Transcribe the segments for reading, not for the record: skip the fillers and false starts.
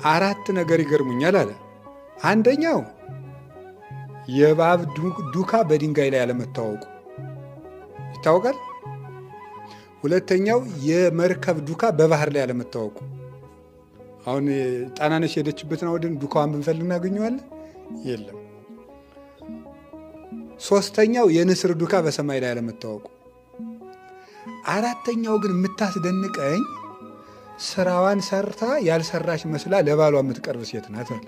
አራት ነገር ይገርሙኛል አለ። አንደኛው የእባብ ዱካ በድንጋይ ላይ ያለመታወቁ ይታወቃል። ሁለተኛው የመርከብ ዱካ በባህር ላይ ያለመታወቁ። አሁን ጣናነሽ ሄደችበትን አውድን ዱካዋን ብንፈልግ እናገኘዋለን? የለም። ሶስተኛው የንስር ዱካ በሰማይ ላይ ያለመታወቁ። አራተኛው ግን የምታስደንቀኝ ስራዋን ሰርታ ያልሰራች መስላ ለባሏ የምትቀርብ ሴት ናት አለ።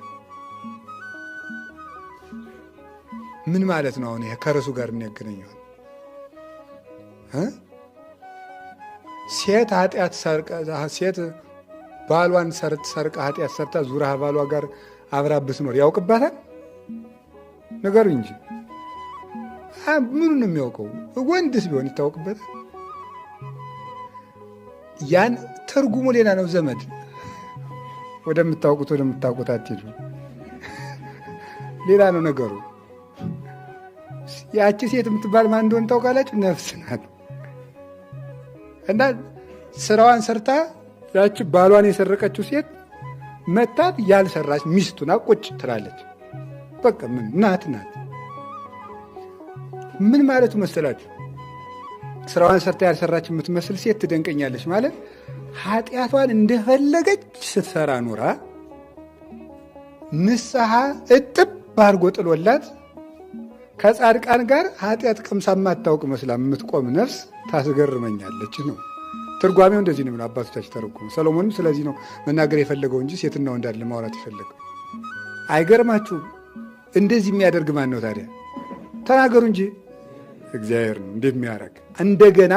ምን ማለት ነው? አሁን ይሄ ከርሱ ጋር የሚያገናኘው ሴት ኃጢአት ሴት ባሏን ሰርቃ ኃጢአት ሰርታ ዙራ ባሏ ጋር አብራ ብትኖር ያውቅባታል? ነገሩ እንጂ ምኑን ነው የሚያውቀው? ወንድስ ቢሆን ይታወቅበታል? ያን ትርጉሙ ሌላ ነው። ዘመድ ወደምታውቁት አትሄዱ። ሌላ ነው ነገሩ። ያቺ ሴት የምትባል ማን እንደሆነ ታውቃላችሁ? ነፍስ ናት። እና ስራዋን ሰርታ ያቺ ባሏን የሰረቀችው ሴት መታት ያልሰራች ሚስቱና ቁጭ ትላለች። በቃ ምን ናት። ምን ማለቱ መሰላችሁ? ስራዋን ሰርታ ያልሰራች የምትመስል ሴት ትደንቀኛለች ማለት ኃጢአቷን እንደፈለገች ስትሰራ ኑራ ንስሐ እጥብ አድርጎ ጥሎላት ከጻድቃን ጋር ኃጢአት ቀምሳ ማታውቅ መስላ የምትቆም ነፍስ ታስገርመኛለች ነው ትርጓሜው። እንደዚህ ነው አባቶቻችን ተረጎሙ። ሰሎሞንም ስለዚህ ነው መናገር የፈለገው እንጂ ሴትና ወንድ አይደለም ማውራት የፈለገው። አይገርማችሁም? እንደዚህ የሚያደርግ ማን ነው ታዲያ? ተናገሩ እንጂ እግዚአብሔር ነው እንደሚያደርግ እንደገና